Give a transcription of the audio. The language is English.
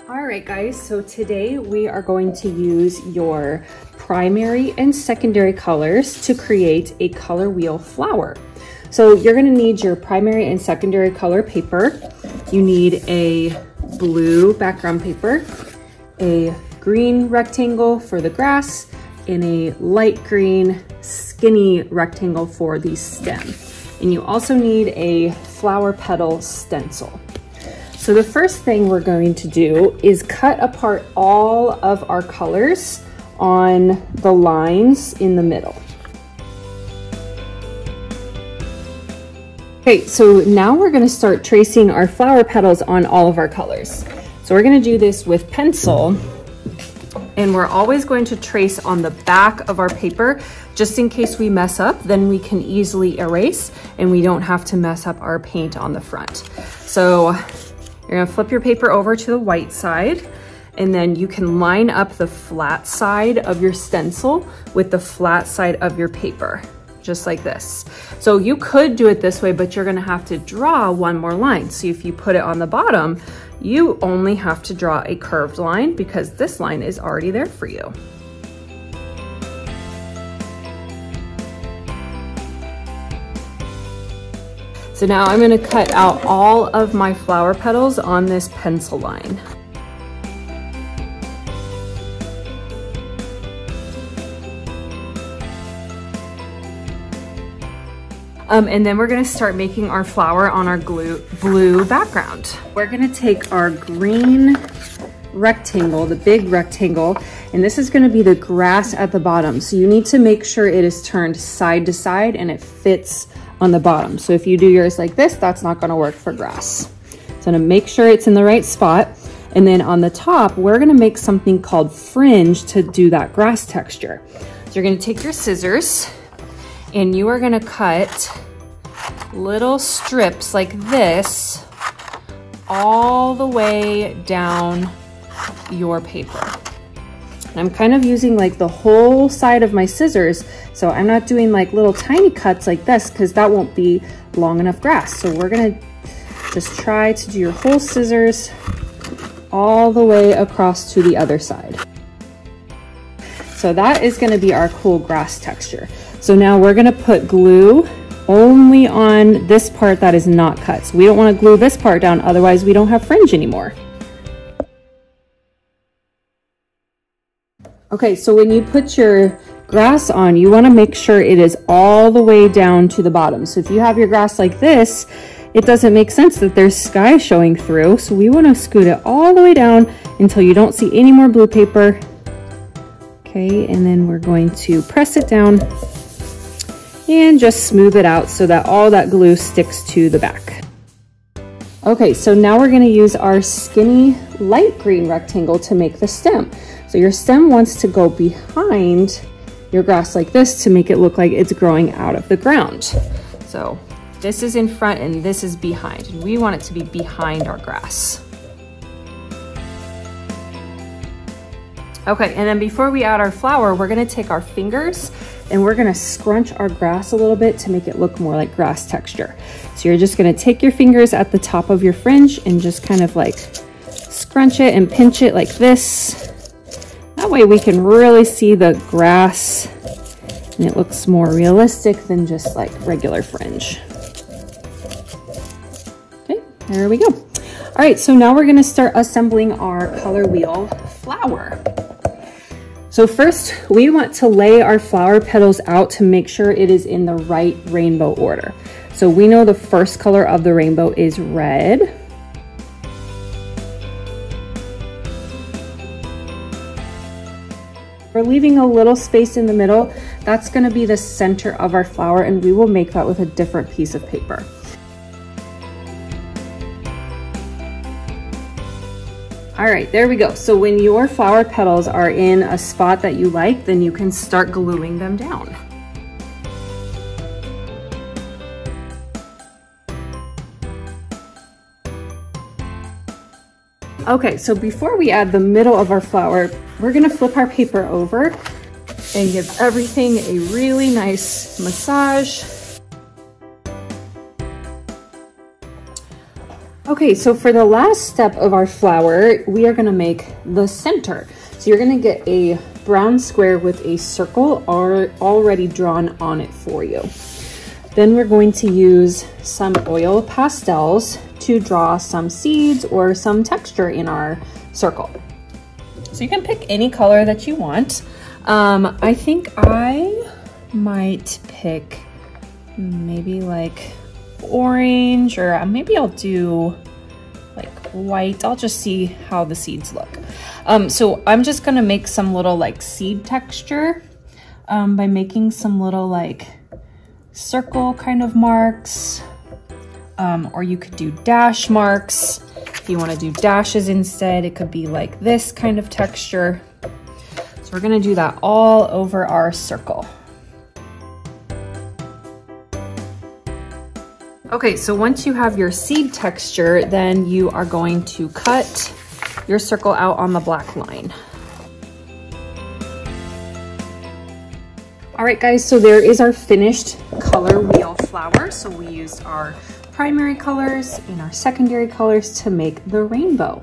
All right, guys, so today we are going to use your primary and secondary colors to create a color wheel flower. So you're gonna need your primary and secondary color paper. You need a blue background paper, a green rectangle for the grass, and a light green skinny rectangle for the stem. And you also need a flower petal stencil. So the first thing we're going to do is cut apart all of our colors on the lines in the middle. Okay, so now we're gonna start tracing our flower petals on all of our colors. So we're gonna do this with pencil, and we're always going to trace on the back of our paper, just in case we mess up, then we can easily erase and we don't have to mess up our paint on the front. So you're gonna flip your paper over to the white side, and then you can line up the flat side of your stencil with the flat side of your paper, just like this. So you could do it this way, but you're gonna have to draw one more line. So if you put it on the bottom, you only have to draw a curved line because this line is already there for you. So now I'm gonna cut out all of my flower petals on this pencil line. And then we're gonna start making our flower on our blue background. We're gonna take our green rectangle, the big rectangle, and this is gonna be the grass at the bottom. So you need to make sure it is turned side to side and it fits on the bottom. So if you do yours like this, that's not gonna work for grass. So I'm gonna make sure it's in the right spot. And then on the top, we're gonna make something called fringe to do that grass texture. So you're gonna take your scissors and you are gonna cut little strips like this all the way down your paper. And I'm kind of using like the whole side of my scissors, so I'm not doing like little tiny cuts like this because that won't be long enough grass. So we're gonna just try to do your whole scissors all the way across to the other side. So that is gonna be our cool grass texture. So now we're gonna put glue only on this part that is not cut. So we don't wanna glue this part down, otherwise we don't have fringe anymore. Okay, so when you put your grass on, you wanna make sure it is all the way down to the bottom. So if you have your grass like this, it doesn't make sense that there's sky showing through. So we wanna scoot it all the way down until you don't see any more blue paper. Okay, and then we're going to press it down and just smooth it out so that all that glue sticks to the back. Okay, so now we're gonna use our skinny light green rectangle to make the stem. So your stem wants to go behind your grass like this to make it look like it's growing out of the ground. So this is in front and this is behind. And we want it to be behind our grass. Okay, and then before we add our flower, we're gonna take our fingers and we're gonna scrunch our grass a little bit to make it look more like grass texture. So you're just gonna take your fingers at the top of your fringe and just kind of like scrunch it and pinch it like this. That way we can really see the grass and it looks more realistic than just like regular fringe. Okay, there we go. All right, so now we're gonna start assembling our color wheel flower. So first, we want to lay our flower petals out to make sure it is in the right rainbow order. So we know the first color of the rainbow is red. We're leaving a little space in the middle. That's gonna be the center of our flower, and we will make that with a different piece of paper. All right, there we go. So when your flower petals are in a spot that you like, then you can start gluing them down. Okay, so before we add the middle of our flower, we're gonna flip our paper over and give everything a really nice massage. Okay, Okay, so for the last step of our flower, we are gonna make the center. So you're gonna get a brown square with a circle already drawn on it for you. Then we're going to use some oil pastels to draw some seeds or some texture in our circle. So you can pick any color that you want. I think I might pick maybe like orange, or maybe I'll do like white. I'll just see how the seeds look. So I'm just gonna make some little like seed texture by making some little like circle kind of marks, or you could do dash marks. If you want to do dashes instead, it could be like this kind of texture. So we're gonna do that all over our circle. Okay, so once you have your seed texture, then you are going to cut your circle out on the black line. All right, guys, so there is our finished color wheel flower. So we used our primary colors and our secondary colors to make the rainbow.